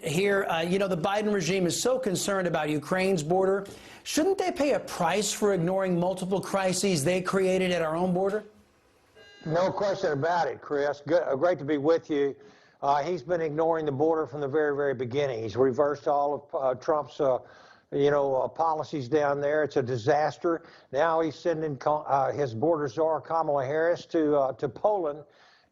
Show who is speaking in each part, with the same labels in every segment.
Speaker 1: here. You know, the Biden regime is so concerned about Ukraine's border. Shouldn't they pay a price for ignoring multiple crises they created at our own border?
Speaker 2: No question about it, Chris. Great to be with you. He's been ignoring the border from the very, very beginning. He's reversed all of Trump's, policies down there. It's a disaster. Now he's sending his border czar, Kamala Harris, to Poland.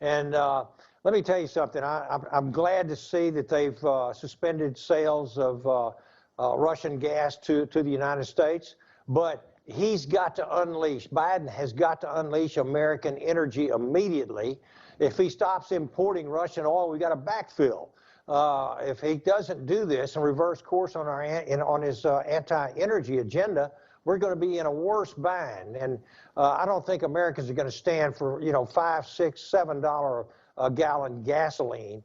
Speaker 2: And let me tell you something. I'm glad to see that they've suspended sales of Russian gas to the United States. But he's got to unleash, Biden has got to unleash American energy immediately. If he stops importing Russian oil, we got to backfill. If he doesn't do this and reverse course on his anti-energy agenda, we're going to be in a worse bind. And I don't think Americans are going to stand for, $5, $6, $7 a gallon gasoline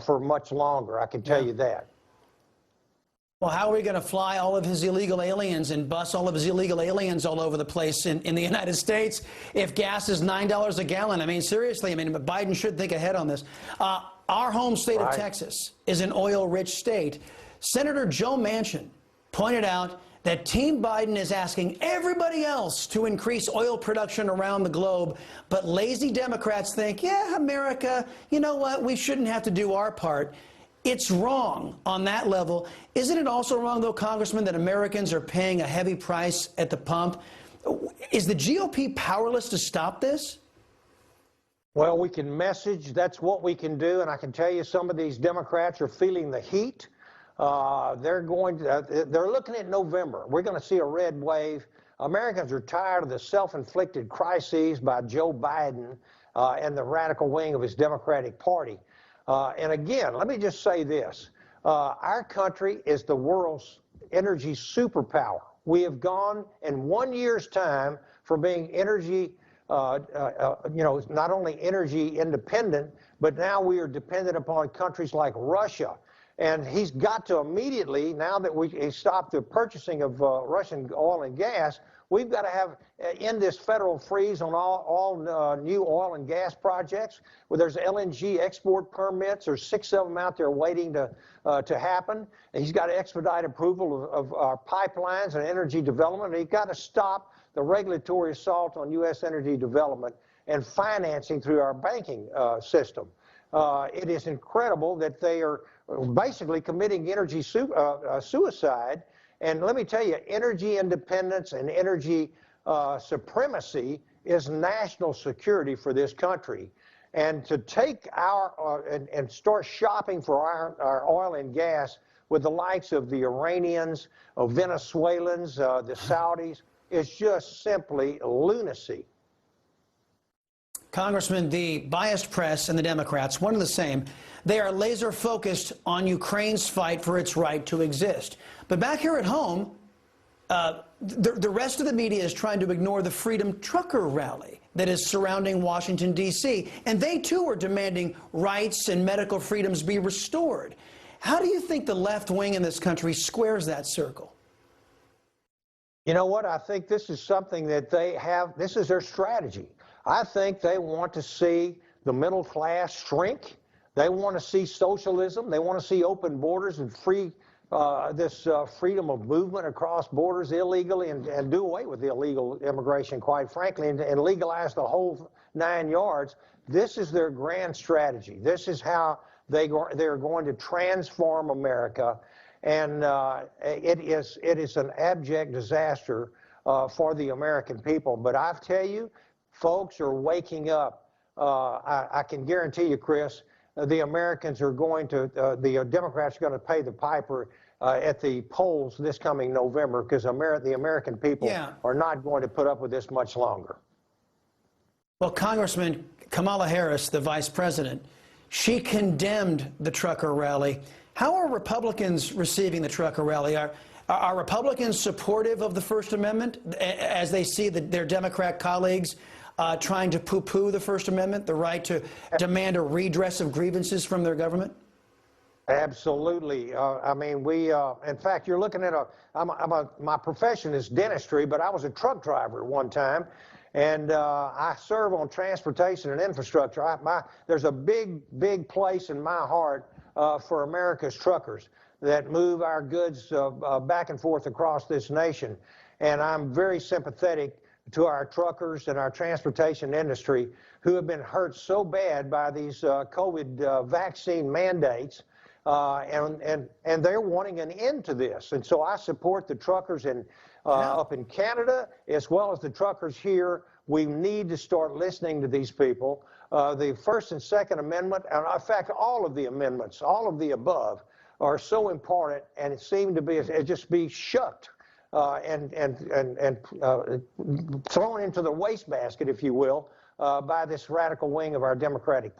Speaker 2: for much longer. I can tell you that.
Speaker 1: Well, how are we going to fly all of his illegal aliens and bus all of his illegal aliens all over the place in the United States if gas is $9 a gallon? I mean, seriously, but Biden should think ahead on this. Our home state of Texas is an oil-rich state. Senator Joe Manchin pointed out that Team Biden is asking everybody else to increase oil production around the globe, but lazy Democrats think, yeah, America, you know what, we shouldn't have to do our part. It's wrong on that level. Isn't it also wrong, though, Congressman, that Americans are paying a heavy price at the pump? Is the GOP powerless to stop this?
Speaker 2: Well, we can message. That's what we can do. And I can tell you some of these Democrats are feeling the heat. They're looking at November. We're going to see a red wave. Americans are tired of the self-inflicted crises by Joe Biden and the radical wing of his Democratic Party. And again, let me just say this. Our country is the world's energy superpower. We have gone in 1 year's time from being energy, not only energy independent, but now we are dependent upon countries like Russia. And he's got to immediately, now that he stopped the purchasing of Russian oil and gas, we've got to have end this federal freeze on all new oil and gas projects. Where there's LNG export permits, there's 6 of them out there waiting to happen. And he's got to expedite approval of our pipelines and energy development. And he's got to stop the regulatory assault on U.S. energy development and financing through our banking system. It is incredible that they are basically committing energy suicide. And let me tell you, energy independence and energy supremacy is national security for this country. And to take our and start shopping for our oil and gas with the likes of the Iranians, of Venezuelans, the Saudis, is just simply lunacy.
Speaker 1: Congressman, the biased press and the Democrats, one and the same, they are laser focused on Ukraine's fight for its right to exist. But back here at home, the rest of the media is trying to ignore the Freedom Trucker rally that is surrounding Washington, D.C. And they, too, are demanding rights and medical freedoms be restored. How do you think the left wing in this country squares that circle?
Speaker 2: You know what? I think this is something that they have. This is their strategy. I think they want to see the middle class shrink. They want to see socialism. They want to see open borders and free freedom of movement across borders illegally and do away with the illegal immigration, quite frankly, and legalize the whole 9 yards. This is their grand strategy. This is how they're going to transform America. And it is an abject disaster for the American people. But I tell you, folks are waking up. I can guarantee you, Chris, the Americans are going to, the Democrats are going to pay the piper at the polls this coming November, because the American people are not going to put up with this much longer.
Speaker 1: Well, Congressman, Kamala Harris, the vice president, she condemned the trucker rally. How are Republicans receiving the trucker rally? Are Republicans supportive of the First Amendment as they see their Democrat colleagues trying to poo-poo the First Amendment, the right to demand a redress of grievances from their government?
Speaker 2: Absolutely. I mean, in fact, you're looking at my profession is dentistry, but I was a truck driver at one time, and I serve on transportation and infrastructure. There's a big place in my heart for America's truckers that move our goods back and forth across this nation. And I'm very sympathetic to our truckers and our transportation industry who have been hurt so bad by these COVID vaccine mandates, and they're wanting an end to this. And so I support the truckers up in Canada as well as the truckers here. We need to start listening to these people. The First and Second Amendment, and in fact all of the amendments, all of the above, are so important, and it seemed to be just be shucked and thrown into the wastebasket, if you will, by this radical wing of our Democratic Party.